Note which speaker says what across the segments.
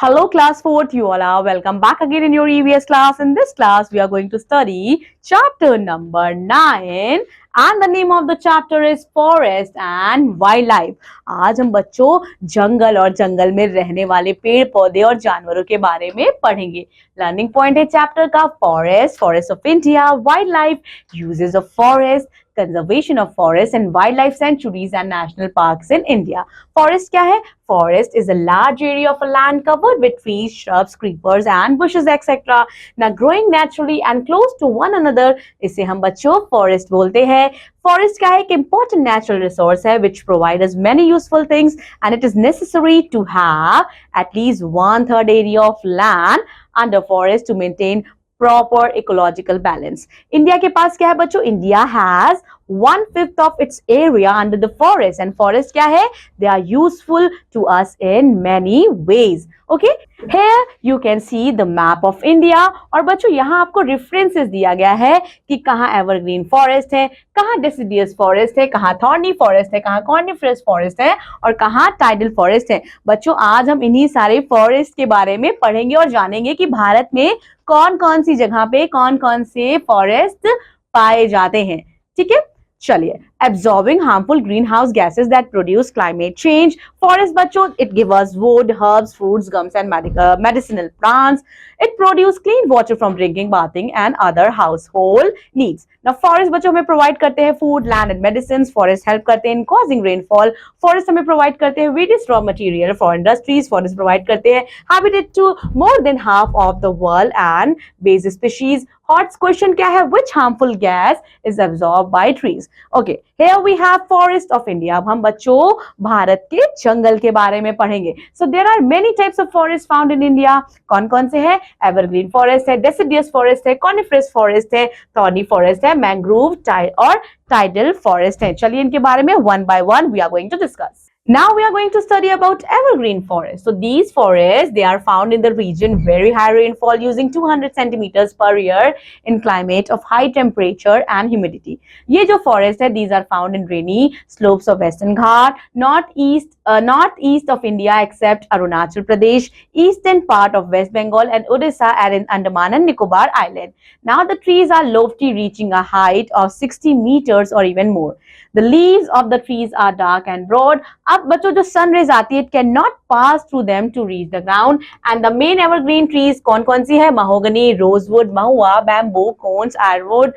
Speaker 1: Hello class 4th, you all are welcome back again in your EVS class. In this class, we are going to study chapter number 9 and the name of the chapter is Forest and Wildlife. आज हम बच्चों जंगल और जंगल में रहने वाले पेड़ पौधे और जानवरों के बारे में पढ़ेंगे. लर्निंग पॉइंट है चैप्टर का forest of India, wild life, uses of forest, conservation of forests and wildlife sanctuaries and national parks in India. Forest क्या है? Forest is a large area of land covered with trees, shrubs, creepers and bushes etc. Now growing naturally and close to one another, इसे हम बच्चों forest बोलते हैं. Forest क्या है? एक important natural resource है which provide us many useful things and it is necessary to have at least 1/3 area of land under forest to maintain proper ecological balance. India के पास क्या है बच्चों? India has 1/5 of its area under the forest and forest क्या है? They are useful to us in many ways. Okay, here you can see the map of India और बच्चों यहाँ आपको references दिया गया है कि कहाँ evergreen forest है, कहाँ deciduous forest है, कहाँ thorny forest है, कहाँ coniferous forest है और कहाँ tidal forest है. बच्चों आज हम इन्हीं सारे forest के बारे में पढ़ेंगे और जानेंगे कि भारत में कौन कौन सी जगह पे कौन कौन से फॉरेस्ट पाए जाते हैं. ठीक है, चलिए. Absorbing harmful greenhouse gases that produce climate change. Forest बच्चों it gives us wood, herbs, fruits, gums and medicinal plants. It produce clean water from drinking, bathing and other household needs. Now forest बच्चों हमें provide करते हैं food, land and medicines. Forest help करते हैं in causing rainfall. Forest हमें provide करते हैं various raw material for industries. Forest provide करते हैं habitat to more than half of the world and basic species. Hot question क्या है? Which harmful gas is absorbed by trees? Okay, here we have forest of India. अब हम बच्चों भारत के जंगल के बारे में पढ़ेंगे. So there are many types of forests found in India. कौन कौन से हैं? Evergreen forest है, deciduous forest है, coniferous forest है, thorny forest है, mangrove और tidal forest है. चलिए इनके बारे में one by one we are going to discuss. Now we are going to study about evergreen forests. So these forests, they are found in the region very high rainfall using 200 centimeters per year in climate of high temperature and humidity. ये जो forest है, these are found in rainy slopes of Western Ghat, northeast of India except Arunachal Pradesh, eastern part of West Bengal and Odisha and in Andaman and Nicobar Island. Now the trees are lofty reaching a height of 60 meters or even more. The leaves of the trees are dark and broad. अब बच्चों जो sun rays आती है, it cannot pass through them to reach the ground. And the main evergreen trees कौन कौन सी है? Mahogany, rosewood, mahua, bamboo, cones, ironwood,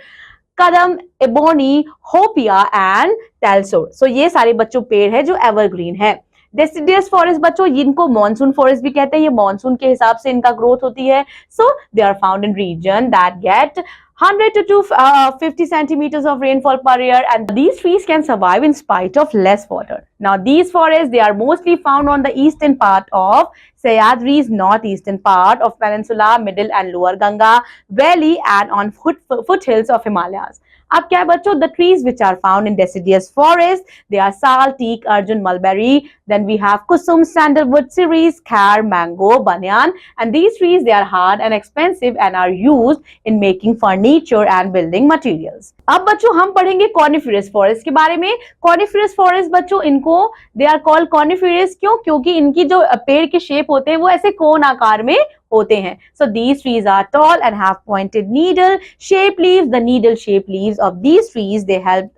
Speaker 1: Kadam, ebony, hopia and talsor. So ये सारे बच्चों पेड़ है जो evergreen है. Deciduous forest बच्चों इनको मानसून फॉरेस्ट भी कहते हैं. ये मानसून के हिसाब से इनका ग्रोथ होती है. So they are found in region that get 100 to 250 centimeters of rainfall per year and these trees can survive in spite of less water. Now these forests, they are mostly found on the eastern part of Sahyadri's northeastern part of peninsula, middle and lower Ganga valley and on foothills of Himalayas. अब क्या है बच्चों? The trees which are found in deciduous forest, they are sal, teak, arjun, mulberry. Then we have kusum, sandalwood, cerise, khair, mango, banyan. And these trees, they are hard and expensive and are used in making furniture and building materials. अब बच्चों हम पढ़ेंगे coniferous forest के बारे में. Coniferous forest बच्चों इनको they are called coniferous क्यों? क्योंकि इनकी जो पेड़ के शेप होते हैं वो ऐसे कोन आकार में होते हैं. So these trees are tall and have pointed needle shaped leaves. The needle shaped leaves of these trees, they help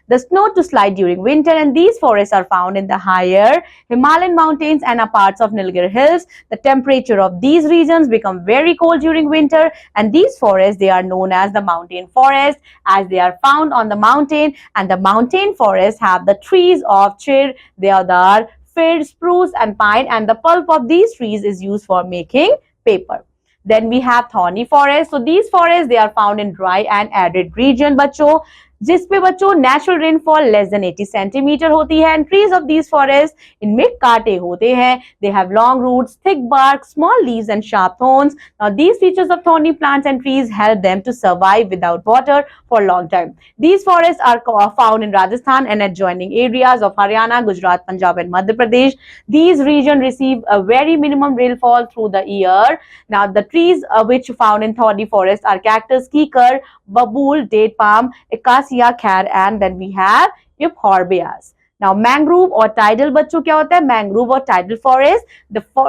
Speaker 1: the snow to slide during winter and these forests are found in the higher Himalayan mountains and parts of Nilgiri hills. The temperature of these regions become very cold during winter and these forests, they are known as the mountain forest as they are found on the mountain and the mountain forests have the trees of chir, deodar, fir, spruce and pine and the pulp of these trees is used for making paper. Then we have thorny forest. So these forests, they are found in dry and arid region बच्चों जिसपे बच्चों natural rainfall less than 80 centimetre होती है and trees of these forest इनमें कांटे होते हैं. They have long roots, thick bark, small leaves and sharp thorns. Now these features of thorny plants and trees help them to survive without water for long time. These forest are found in Rajasthan and adjoining areas of Haryana, Gujarat, Punjab and Madhya Pradesh. These regions receive a very minimum rainfall through the year. Now the trees which found in thorny forest are cactus, kikar, babool, date palm, acacia, khair and then we have euphorbias. Now mangrove और tidal बच्चों क्या होता है, mangrove और tidal forest,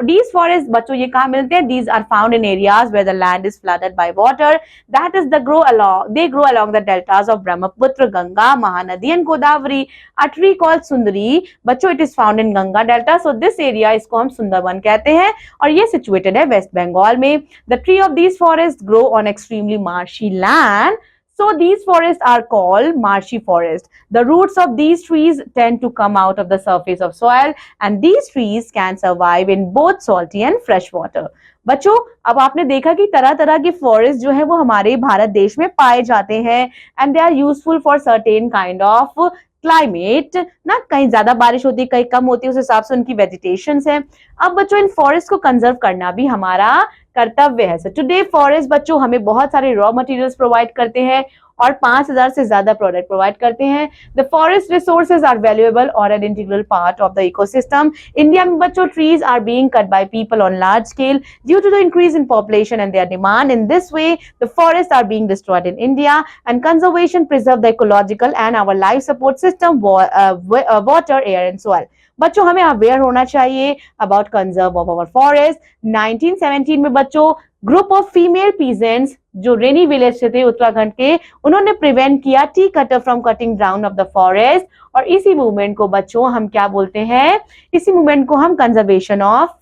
Speaker 1: these forests बच्चों ये कहाँ मिलते हैं, these are found in areas where the land is flooded by water, that is they grow along the deltas of Brahmaputra, Ganga, Mahanadi and Godavari. A tree called Sundari बच्चों it is found in Ganga delta, so this area इसको हम सुंदरवन कहते हैं और ये situated है waste Bengal में. The tree of these forests grow on extremely marshy land. So these forests are called marshy forest. The roots of these trees tend to come out of the surface of soil and these trees can survive in both salty and fresh water. बच्चों अब आपने देखा कि तरह तरह के forest जो है वो हमारे भारत देश में पाए जाते हैं and they are useful for certain kind of climate ना, कहीं ज्यादा बारिश होती है कहीं कम होती है, उस हिसाब से उनकी वेजिटेशन है. अब बच्चों इन फॉरेस्ट को कंजर्व करना भी हमारा कर्तव्य है. सो टुडे फॉरेस्ट बच्चों हमें बहुत सारे रॉ मटेरियल्स प्रोवाइड करते हैं और 5000 से ज्यादा प्रोडक्ट प्रोवाइड करते हैं. The forest resources are valuable और an integral part of the ecosystem. India में बच्चों trees are being cut by people on large scale due to the increase in population and their demand. In this way the forest are being destroyed in India and conservation preserve the ecological and our life support system, water, air and soil. बच्चों हमें aware होना चाहिए about conserve of our forest. 1917 में बच्चों group of female peasants जो रेनी village से थे उत्तराखंड के, उन्होंने प्रिवेंट किया T cutter from cutting down of the forest और इसी मूवमेंट को बच्चों हम क्या बोलते हैं, इसी मूवमेंट को हम कंजर्वेशन ऑफ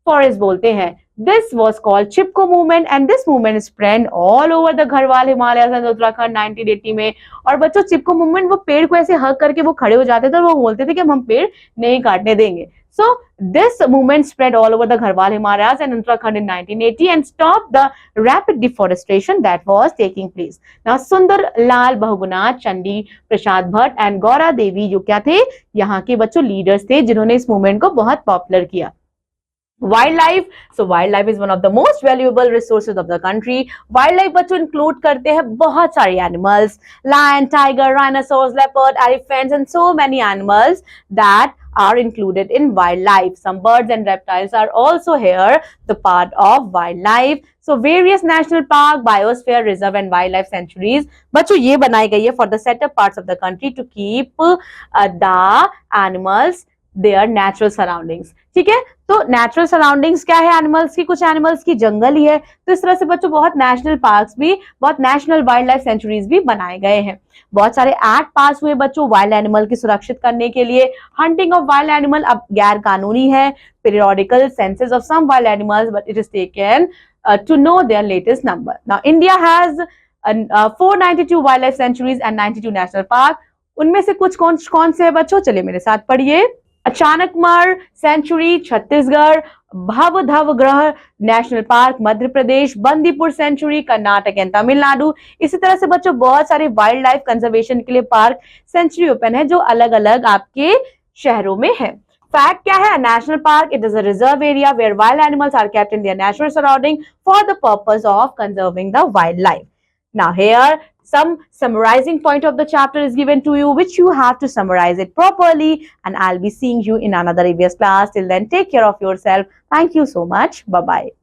Speaker 1: फॉरेस्ट बोलते हैं. This was called Chipko movement and this movement spread all over the Garhwal Himalaya and Uttarakhand 1980 में. और बच्चों चिपको मूवमेंट वो पेड़ को ऐसे हक करके वो खड़े हो जाते थे और वो बोलते थे कि हम पेड़ नहीं काटने देंगे. So this movement spread all over the Garhwal Himalayas and Uttarakhand in 1980 and stopped the rapid deforestation that was taking place. Now Sundar Lal Bahuguna, Chandi Prasad Bhatt and Gaura Devi जो क्या थे, यहाँ के बच्चों leaders थे जिन्होंने इस movement को बहुत पॉपुलर किया. Wildlife, so wildlife is one of the most valuable resources of the country. Wildlife बच्चों include करते हैं बहुत सारे animals, lion, tiger, rhinoceros, leopard, elephants and so many animals that are included in wildlife. Some birds and reptiles are also here, the part of wildlife. So various national park, biosphere reserve and wildlife sanctuaries बच्चों ये बनाई गई है for the set up parts of the country to keep the animals their natural surroundings. ठीक है, तो natural surroundings क्या है एनिमल्स की, कुछ एनिमल्स की जंगल ही है. तो इस तरह से बच्चों बहुत नेशनल पार्क्स भी, बहुत नेशनल वाइल्ड लाइफ सेंचुरीज भी बनाए गए हैं. बहुत सारे एक्ट पास हुए बच्चों वाइल्ड एनिमल की सुरक्षित करने के लिए. हंटिंग ऑफ वाइल्ड एनिमल अब गैर कानूनी है. Periodical census of some wild animals but it is taken to know their latest number. Now India has 492 wild life sanctuaries and 92 national park. उनमें से कुछ कौन से है बच्चों, चलिए मेरे साथ पढ़िए. Achanakmar century Chhattisgarh, Bandhavgarh national park Madhya Pradesh, Bandipur sanctuary Karnataka and Tamil Nadu. इसी तरह से बच्चों बहुत सारे वाइल्ड लाइफ कंजर्वेशन के लिए पार्क सेंचुरी ओपन है जो अलग अलग आपके शहरों में है. फैक्ट क्या है, national park it is a reserve area where wild animals are kept in their natural surrounding for the purpose of conserving the wild life. Now here some summarizing point of the chapter is given to you which you have to summarize it properly and I'll be seeing you in another EVS class. Till then take care of yourself. Thank you so much. Bye bye.